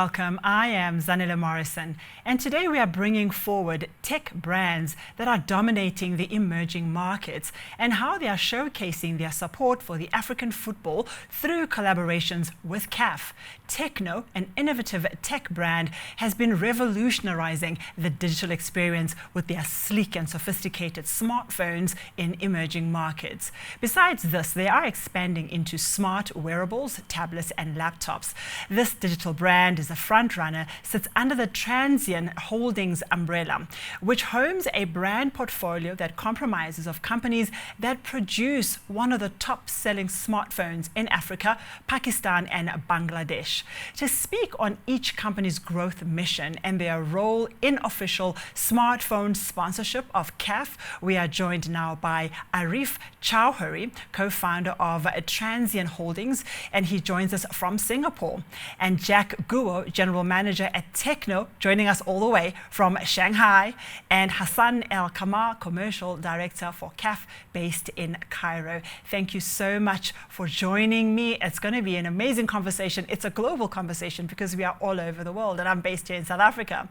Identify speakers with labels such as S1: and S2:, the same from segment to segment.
S1: welcome. I am Zanele Morrison, and today we are bringing forward tech brands that are dominating the emerging markets and how they are showcasing their support for the African football through collaborations with CAF. Tecno, an innovative tech brand, has been revolutionizing the digital experience with their sleek and sophisticated smartphones in emerging markets. Besides this, they are expanding into smart wearables, tablets, and laptops. This digital brand is a front-runner, sits under the Transsion Holdings umbrella, which homes a brand portfolio that comprises of companies that produce one of the top-selling smartphones in Africa, Pakistan, and Bangladesh. To speak on each company's growth mission and their role in official smartphone sponsorship of CAF, we are joined now by Arif Chowdhury, co-founder of Transsion Holdings, and he joins us from Singapore. And Jack Guo, general manager at Tecno, joining us all the way from Shanghai, and Hassan El Kamar, commercial director for CAF, based in Cairo. Thank you so much for joining me. It's going to be an amazing conversation. It's a global conversation because we are all over the world, and I'm based here in South Africa.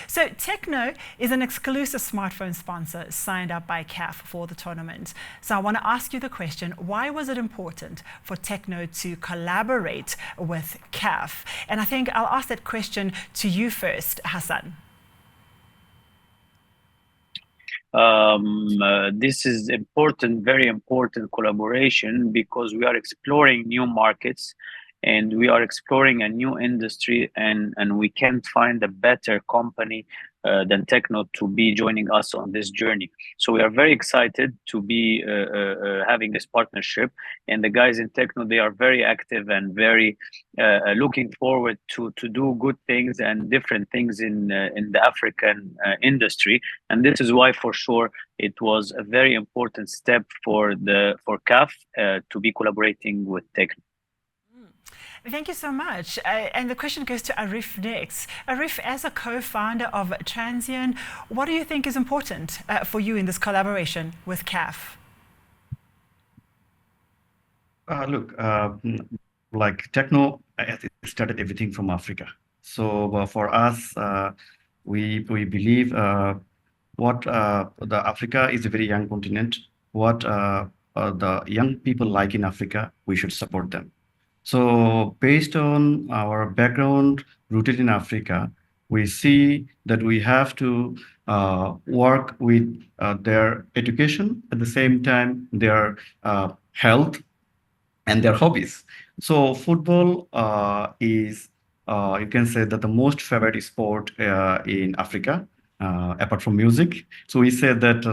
S1: So Tecno is an exclusive smartphone sponsor signed up by CAF for the tournament. So I want to ask you the question, why was it important for Tecno to collaborate with CAF? And I think I'll ask that question to you first, Hassan.
S2: This is important, very important collaboration because we are exploring new markets and we are exploring a new industry, and we can't find a better company than Tecno to be joining us on this journey. So we are very excited to be having this partnership, and the guys in Tecno, they are very active and very looking forward to do good things and different things in the African industry. And this is why, for sure, it was a very important step for CAF to be collaborating with Tecno.
S1: Thank you so much. And the question goes to Arif next. Arif, as a co-founder of Transsion, what do you think is important for you in this collaboration with CAF?
S3: Like Tecno started everything from Africa. So for us, we believe the Africa is a very young continent. What the young people like in Africa, we should support them. So based on our background rooted in Africa, we see that we have to work with their education, at the same time their health and their hobbies. So football is, you can say that the most favorite sport in Africa, apart from music. So we say that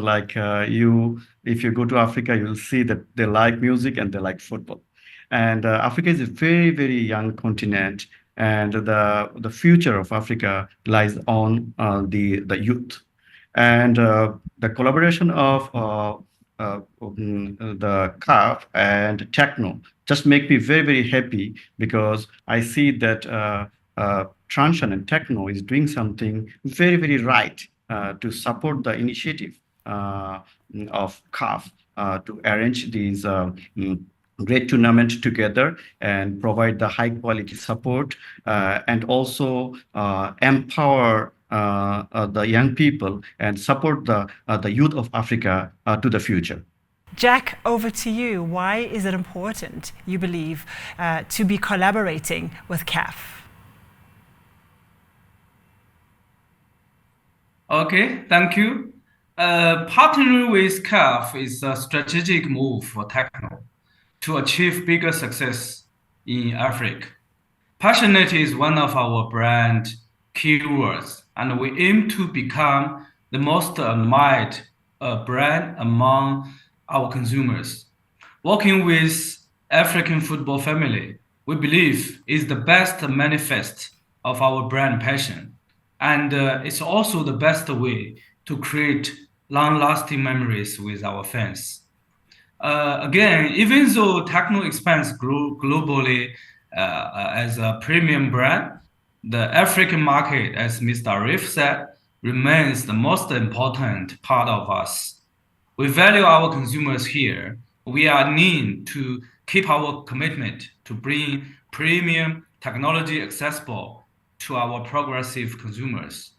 S3: if you go to Africa, you'll see that they like music and they like football. And Africa is a very, very young continent, and the future of Africa lies on the youth. And the collaboration of the CAF and Tecno just make me very, very happy, because I see that Transsion and Tecno is doing something very, very right to support the initiative of CAF to arrange these great tournament together and provide the high quality support and also empower the young people and support the youth of Africa to the future.
S1: Jack, over to you. Why is it important, you believe, to be collaborating with CAF?
S4: Okay, thank you. Partnering with CAF is a strategic move for Tecno to achieve bigger success in Africa. Passionate is one of our brand keywords, and we aim to become the most admired brand among our consumers. Working with African football family, we believe is the best manifest of our brand passion, and it's also the best way to create long-lasting memories with our fans. Again, even though Tecno expands globally as a premium brand, the African market, as Mr. Arif said, remains the most important part of us. We value our consumers here. We are keen to keep our commitment to bring premium technology accessible to our progressive consumers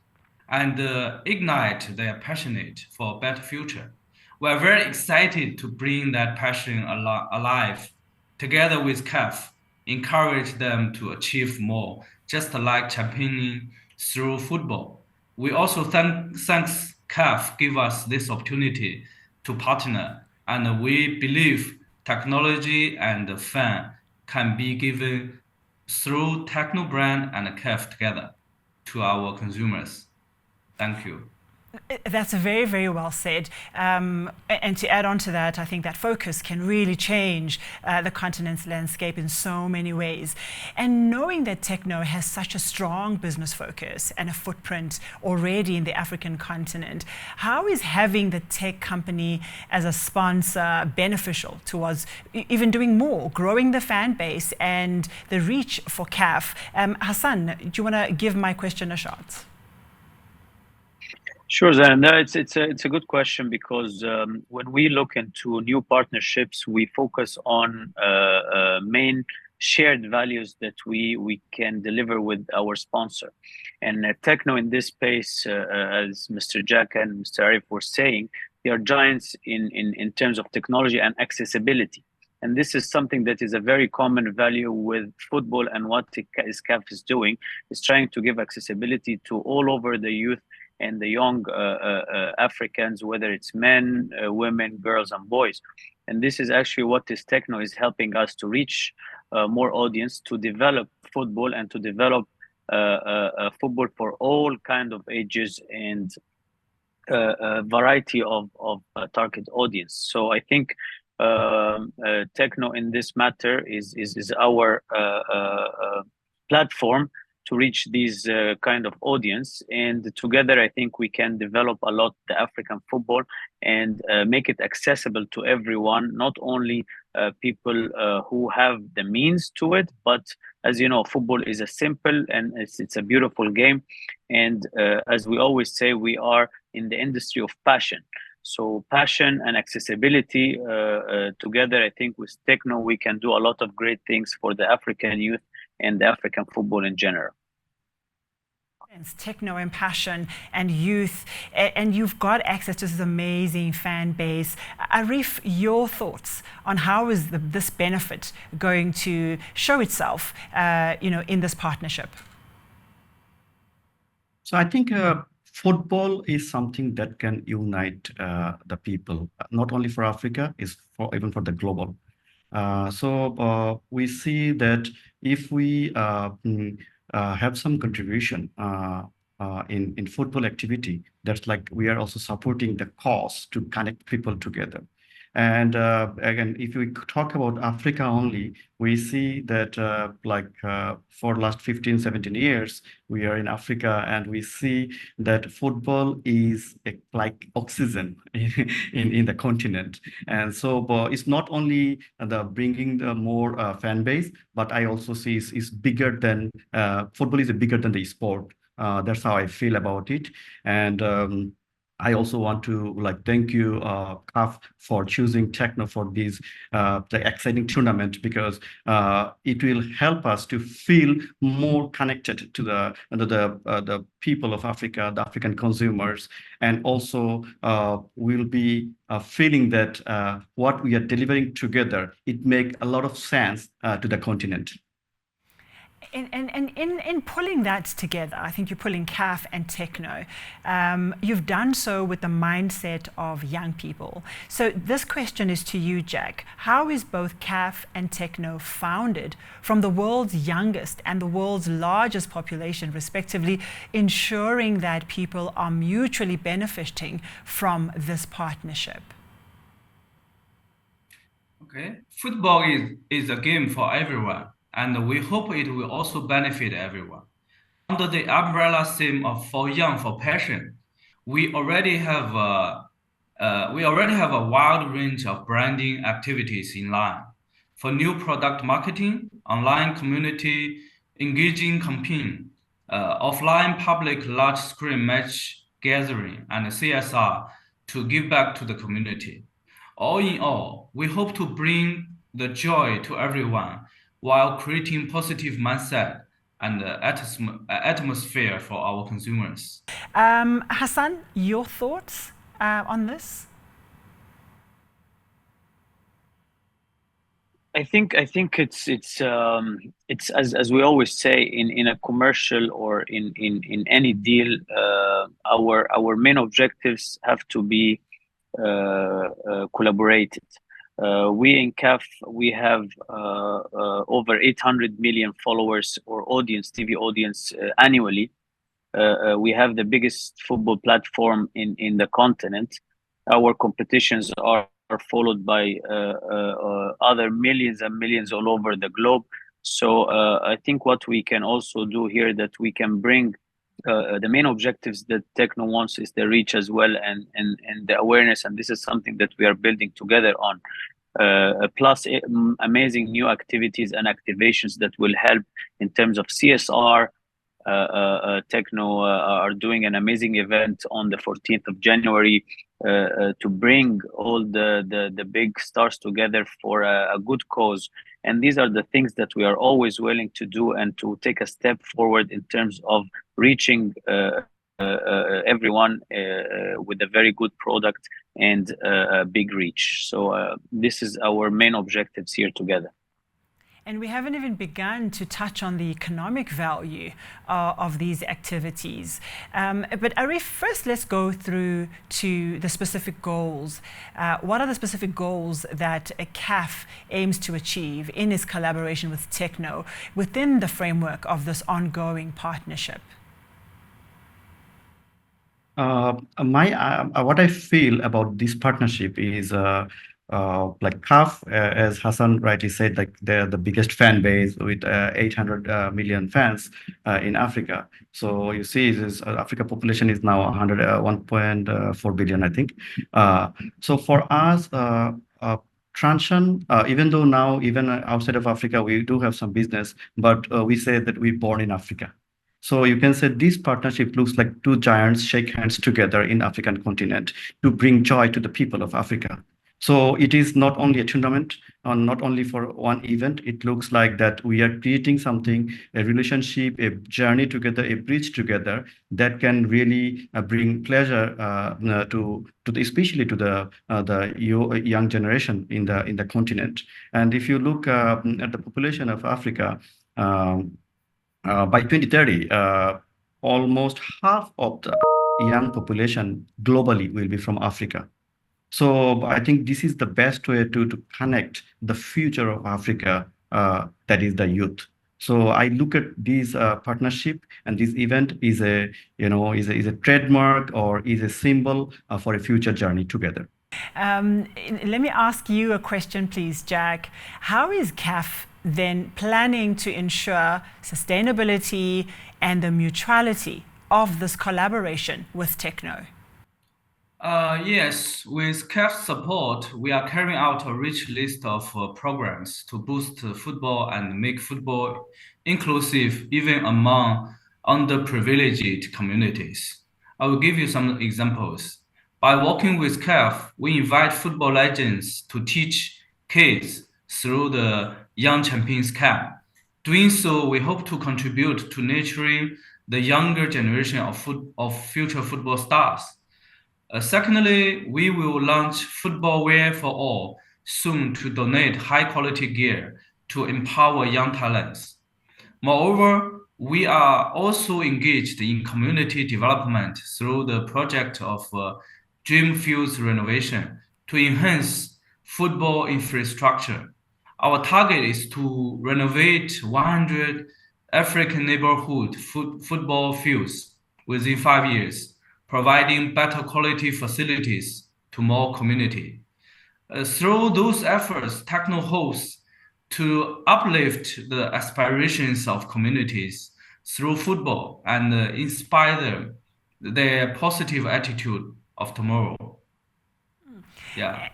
S4: and ignite their passion for a better future. We're very excited to bring that passion alive together with CAF, encourage them to achieve more, just like championing through football. We also thanks CAF give us this opportunity to partner, and we believe technology and fan can be given through Technobrand and CAF together to our consumers. Thank you.
S1: That's very, very well said. And to add on to that, I think that focus can really change the continent's landscape in so many ways. And knowing that Tekno has such a strong business focus and a footprint already in the African continent, how is having the tech company as a sponsor beneficial towards even doing more, growing the fan base and the reach for CAF? Hassan, do you want to give my question a shot?
S2: Sure, Zain. No, it's a good question because when we look into new partnerships, we focus on main shared values that we can deliver with our sponsor. And Tekno in this space, as Mr. Jack and Mr. Arif were saying, they are giants in terms of technology and accessibility. And this is something that is a very common value with football, and what CAF is doing is trying to give accessibility to all over the youth and the young Africans, whether it's men, women, girls, and boys. And this is actually what this Tekno is helping us to reach more audience, to develop football and to develop football for all kind of ages and a variety of target audience. So I think Tekno in this matter is our platform to reach these kind of audience, and together I think we can develop a lot the African football and make it accessible to everyone, not only people who have the means to it, but as you know, football is a simple and it's a beautiful game, and as we always say, we are in the industry of passion. So passion and accessibility together, I think with Tekno we can do a lot of great things for the African youth and the African football in general.
S1: Tekno and passion and youth, and you've got access to this amazing fan base. Arif, your thoughts on how is this benefit going to show itself, in this partnership?
S3: So I think football is something that can unite the people, not only for Africa, is for even for the global. So we see that if we have some contribution in football activity, that's like we are also supporting the cause to connect people together. And again, if we talk about Africa only, we see that for last 15, 17 years, we are in Africa, and we see that football is like oxygen in the continent. And so it's not only the bringing the more fan base, but I also see is bigger than football is bigger than the sport. That's how I feel about it. And I also want to thank you, CAF, for choosing Tekno for this the exciting tournament, because it will help us to feel more connected to the people of Africa, the African consumers, and also we'll be feeling that what we are delivering together, it makes a lot of sense to the continent.
S1: And in pulling that together, I think you're pulling CAF and Tekno. You've done so with the mindset of young people. So this question is to you, Jack. How is both CAF and Tekno founded from the world's youngest and the world's largest population, respectively, ensuring that people are mutually benefiting from this partnership?
S4: Okay, football is a game for everyone, and we hope it will also benefit everyone. Under the umbrella theme of For Young for Passion, we already have a wide range of branding activities in line. For new product marketing, online community engaging campaign, offline public large-screen match gathering, and CSR to give back to the community. All in all, we hope to bring the joy to everyone while creating positive mindset and atmosphere for our consumers.
S1: Hassan, your thoughts on this?
S2: I think it's as we always say in a commercial or in any deal, our main objectives have to be collaborated. We in CAF, we have over 800 million followers or audience, TV audience annually. We have the biggest football platform in the continent. Our competitions are followed by other millions and millions all over the globe. So I think what we can also do here, that we can bring the main objectives that Techno wants is the reach as well, and the awareness, and this is something that we are building together on. Plus amazing new activities and activations that will help in terms of CSR. Techno are doing an amazing event on the 14th of January to bring all the big stars together for a good cause. And these are the things that we are always willing to do, and to take a step forward in terms of reaching everyone with a very good product and a big reach. So this is our main objectives here together.
S1: And we haven't even begun to touch on the economic value of these activities. But Arif, first let's go through to the specific goals. What are the specific goals that CAF aims to achieve in its collaboration with Techno within the framework of this ongoing partnership?
S3: What I feel about this partnership is like CAF, as Hassan rightly said, like they're the biggest fan base with 800 million fans in Africa. So you see, this Africa population is now 1.4 billion, I think. So for us, Transsion, even though now even outside of Africa we do have some business, but we say that we're born in Africa. So you can say this partnership looks like two giants shake hands together in African continent to bring joy to the people of Africa. So it is not only a tournament, not only for one event. It looks like that we are creating something, a relationship, a journey together, a bridge together that can really bring pleasure especially to the young generation in the continent. And if you look at the population of Africa, by 2030, almost half of the young population globally will be from Africa. So I think this is the best way to connect the future of Africa, that is the youth. So I look at this partnership, and this event is a trademark or is a symbol for a future journey together.
S1: Let me ask you a question, please, Jack. How is CAF then planning to ensure sustainability and the mutuality of this collaboration with Techno?
S4: Yes, with CAF's support, we are carrying out a rich list of programs to boost football and make football inclusive even among underprivileged communities. I will give you some examples. By working with CAF, we invite football legends to teach kids through the Young Champions Camp. Doing so, we hope to contribute to nurturing the younger generation of future football stars. Secondly, we will launch Football Wear for All soon to donate high-quality gear to empower young talents. Moreover, we are also engaged in community development through the project of Dream Fields renovation to enhance football infrastructure. Our target is to renovate 100 African neighborhood football fields within 5 years, providing better quality facilities to more community. Through those efforts, Techno hopes to uplift the aspirations of communities through football and inspire them their positive attitude of tomorrow. Yeah.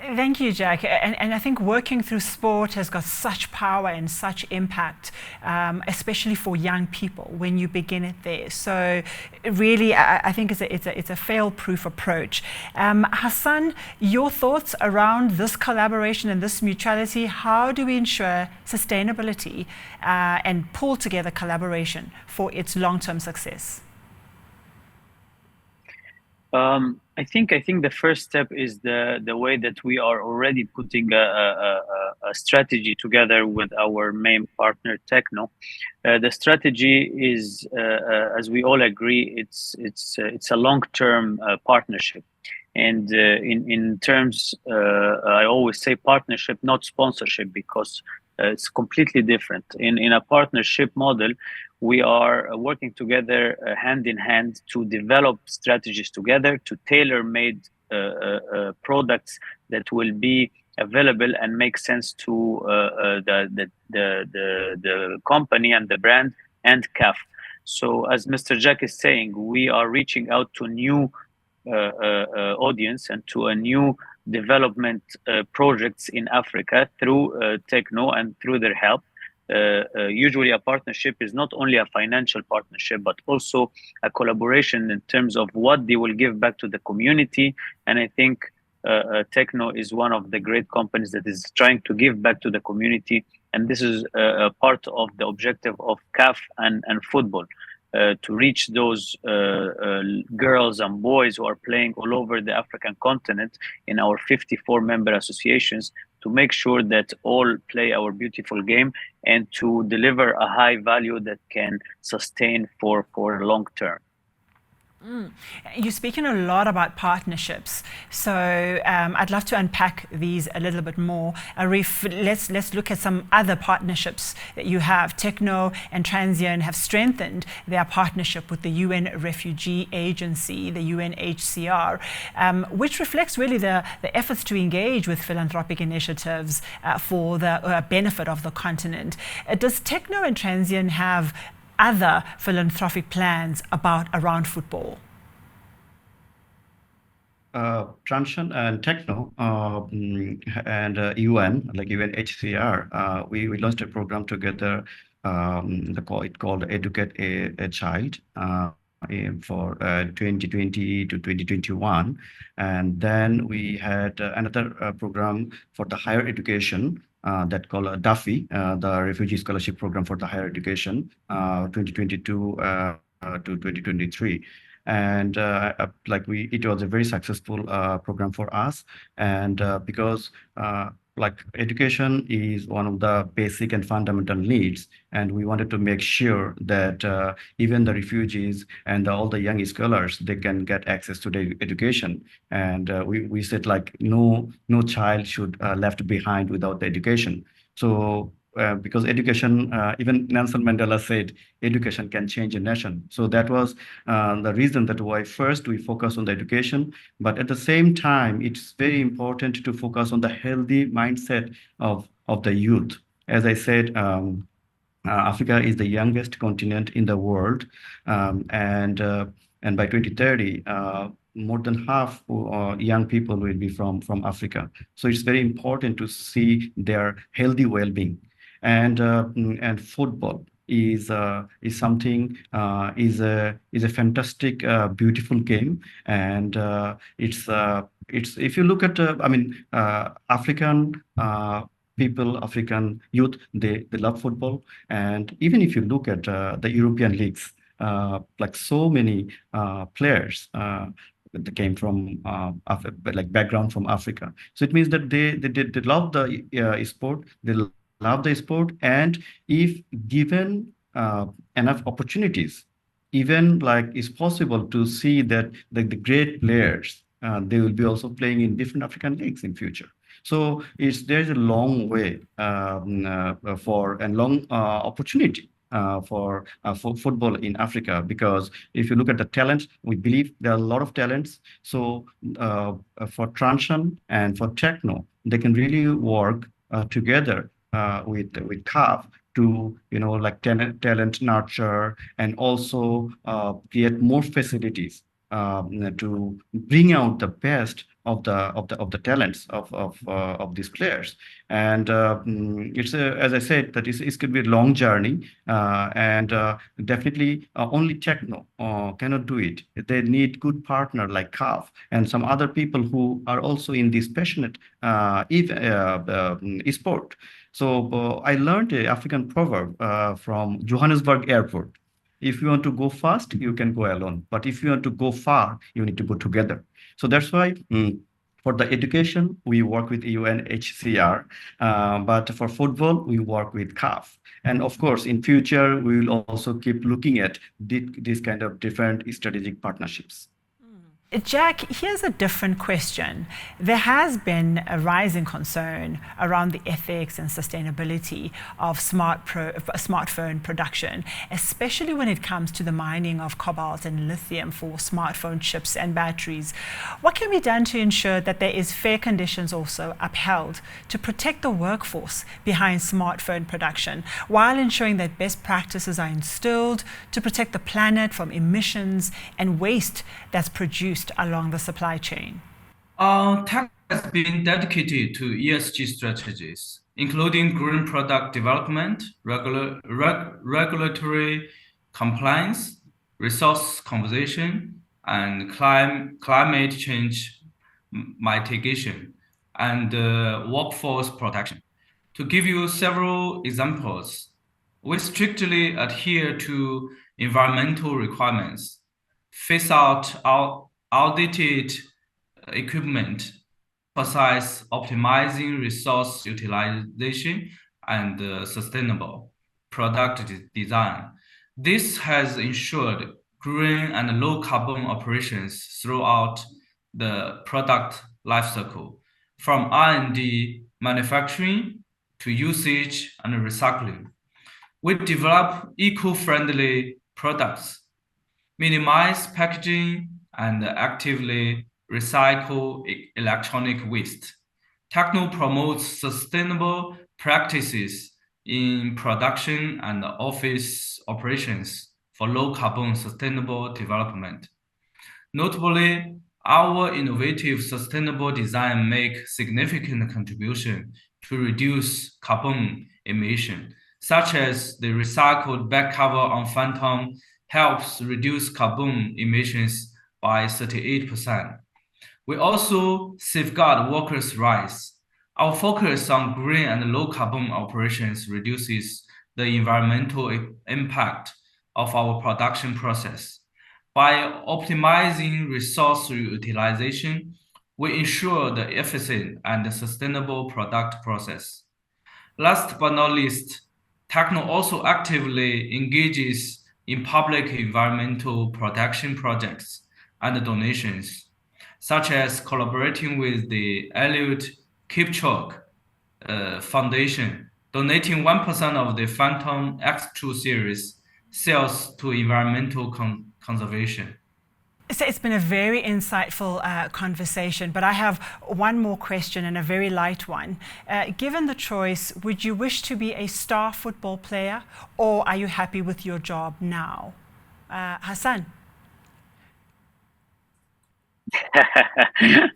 S1: Thank you, Jack. And I think working through sport has got such power and such impact, especially for young people when you begin it there. So really, I think it's a fail-proof approach. Hassan, your thoughts around this collaboration and this mutuality? How do we ensure sustainability and pull together collaboration for its long-term success?
S2: I think the first step is the way that we are already putting a strategy together with our main partner Tecno. The strategy is, as we all agree, it's a long-term partnership. And in terms, I always say partnership, not sponsorship, because it's completely different. In a partnership model, we are working together hand in hand to develop strategies together, to tailor-made products that will be available and make sense to the company and the brand and CAF. So as Mr. Jack is saying, we are reaching out to new audience and to a new development projects in Africa through Tecno and through their help. Usually a partnership is not only a financial partnership, but also a collaboration in terms of what they will give back to the community. And I think Tecno is one of the great companies that is trying to give back to the community. And this is a part of the objective of CAF and football. To reach those girls and boys who are playing all over the African continent in our 54 member associations, to make sure that all play our beautiful game and to deliver a high value that can sustain for long term.
S1: You're speaking a lot about partnerships, so I'd love to unpack these a little bit more. Arif, let's look at some other partnerships that you have. Tecno and Transsion have strengthened their partnership with the UN Refugee Agency, the UNHCR, which reflects really the efforts to engage with philanthropic initiatives for the benefit of the continent. Does Tecno and Transsion have other philanthropic plans around football?
S3: Transsion and Tecno and UN, like UNHCR, we launched a program together. It called Educate a Child for 2020 to 2021, and then we had another program for the higher education. That called DAFI, the Refugee Scholarship Program for the Higher Education, 2022 to 2023. And it was a very successful program for us. And because education is one of the basic and fundamental needs, and we wanted to make sure that even the refugees and all the young scholars, they can get access to the education. And we said no child should left behind without the education. So because education, even Nelson Mandela said, education can change a nation. So that was the reason that why first we focus on the education, but at the same time, it's very important to focus on the healthy mindset of the youth. As I said, Africa is the youngest continent in the world, and by 2030, more than half young people will be from Africa. So it's very important to see their healthy well-being. And football is something is a fantastic beautiful game, and it's if you look at African people, African youth, they love football. And even if you look at the European leagues, so many players that came from background from Africa. So it means that they love the sport. They love the sport, and if given enough opportunities, even it's possible to see that the great players, they will be also playing in different African leagues in future. So there's a long way for a long opportunity for football in Africa, because if you look at the talents, we believe there are a lot of talents. So for Transsion and for Tecno, they can really work together with CAF to talent nurture and also create more facilities to bring out the best of the talents of these players. And it's as I said, that it's going to be a long journey, and definitely only Techno cannot do it. They need good partner like CAF and some other people who are also in this passionate sport. So I learned a African proverb from Johannesburg Airport. If you want to go fast, you can go alone. But if you want to go far, you need to go together. So that's why for the education, we work with UNHCR. But for football, we work with CAF. And of course, in future, we will also keep looking at this kind of different strategic partnerships.
S1: Jack, here's a different question. There has been a rising concern around the ethics and sustainability of smartphone production, especially when it comes to the mining of cobalt and lithium for smartphone chips and batteries. What can be done to ensure that there is fair conditions also upheld to protect the workforce behind smartphone production, while ensuring that best practices are instilled to protect the planet from emissions and waste that's produced along the supply chain?
S4: TAC has been dedicated to ESG strategies, including green product development, regulatory compliance, resource conservation, and climate change mitigation, and workforce protection. To give you several examples, we strictly adhere to environmental requirements, phase out outdated equipment, emphasize optimizing resource utilization and sustainable product design. This has ensured green and low carbon operations throughout the product lifecycle, from R&D, manufacturing, to usage and recycling. We develop eco-friendly products, minimize packaging, and actively recycle electronic waste. Techno promotes sustainable practices in production and office operations for low carbon sustainable development. Notably, our innovative sustainable design make significant contribution to reduce carbon emission, such as the recycled back cover on Phantom helps reduce carbon emissions by 38%. We also safeguard workers' rights. Our focus on green and low carbon operations reduces the environmental impact of our production process. By optimizing resource utilization, we ensure the efficient and sustainable product process. Last but not least, Techno also actively engages in public environmental protection projects and donations, such as collaborating with the Eliud Kipchoge Foundation, donating 1% of the Phantom X2 series sales to environmental conservation.
S1: So it's been a very insightful conversation, but I have one more question, and a very light one. Given the choice, would you wish to be a star football player, or are you happy with your job now? Hassan?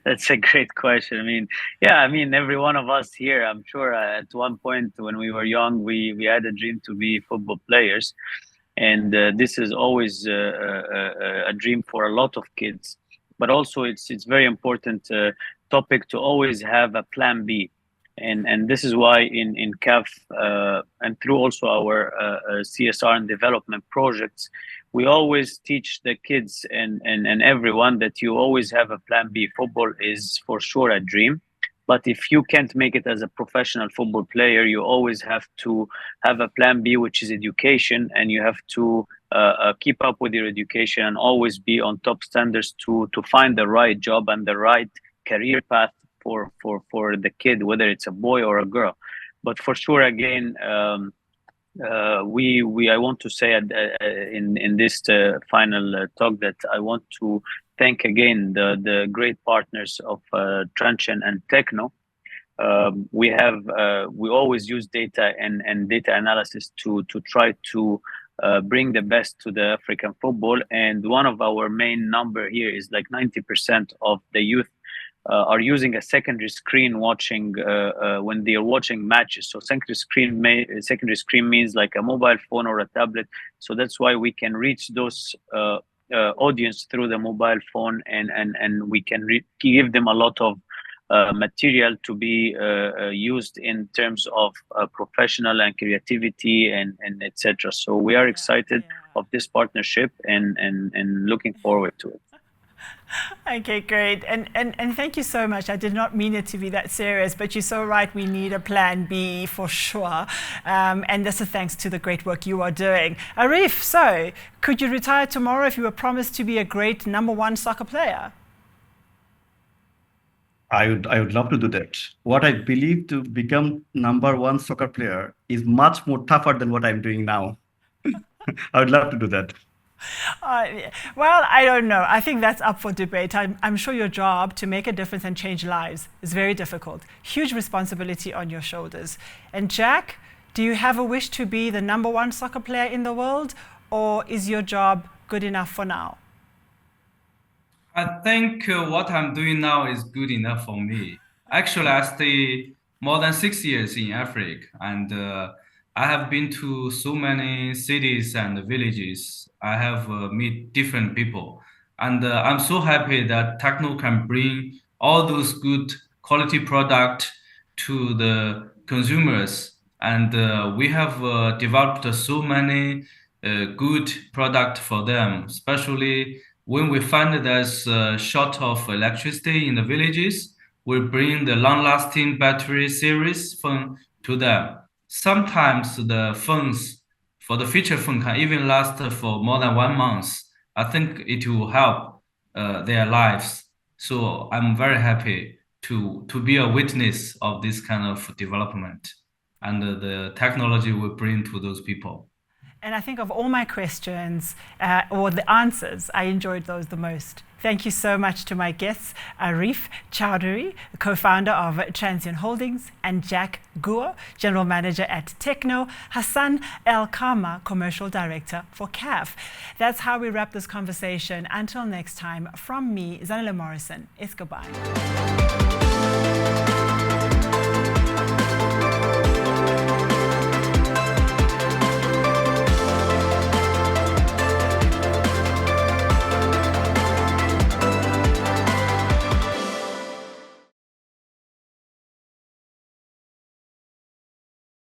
S2: That's a great question. Every one of us here, I'm sure at one point when we were young, we had a dream to be football players. And this is always a dream for a lot of kids. But also it's very important topic to always have a plan B. And this is why in CAF and through also our CSR and development projects, we always teach the kids and everyone that you always have a plan B. Football is for sure a dream, but if you can't make it as a professional football player, you always have to have a plan B, which is education, and you have to keep up with your education and always be on top standards to find the right job and the right career path for the kid, whether it's a boy or a girl. But for sure, again, I want to say in this final talk that I want to thank again the great partners of Transsion and Techno. We always use data and data analysis to try to bring the best to the African football. And one of our main number here is like 90% of the youth are using a secondary screen watching when they are watching matches. So secondary screen means like a mobile phone or a tablet. So that's why we can reach those audience through the mobile phone, and we can give them a lot of material to be used in terms of professional and creativity and etc. So we are excited of this partnership and looking forward to it.
S1: Okay, great. And thank you so much. I did not mean it to be that serious, but you're so right. We need a plan B for sure. And this is thanks to the great work you are doing. Arif, so could you retire tomorrow if you were promised to be a great #1 soccer player?
S3: I would love to do that. What I believe to become #1 soccer player is much more tougher than what I'm doing now. I would love to do that.
S1: Well, I don't know. I think that's up for debate. I'm sure your job to make a difference and change lives is very difficult. Huge responsibility on your shoulders. And Jack, do you have a wish to be the #1 soccer player in the world, or is your job good enough for now?
S4: I think what I'm doing now is good enough for me. Actually, I stay more than 6 years in Africa, and I have been to so many cities and villages. I have met different people, and I'm so happy that Techno can bring all those good quality product to the consumers. And we have developed so many good product for them, especially when we find there's short of electricity in the villages. We bring the long-lasting battery series phone to them. Sometimes the phones for the feature phone can even last for more than 1 month. I think it will help their lives. So I'm very happy to be a witness of this kind of development and the technology we bring to those people.
S1: And I think of all my questions, or the answers, I enjoyed those the most. Thank you so much to my guests, Arif Chowdhury, co-founder of Transsion Holdings, and Jack Guo, General Manager at Techno, Hassan El Kama, Commercial Director for CAF. That's how we wrap this conversation. Until next time, from me, Zanele Morrison, it's goodbye.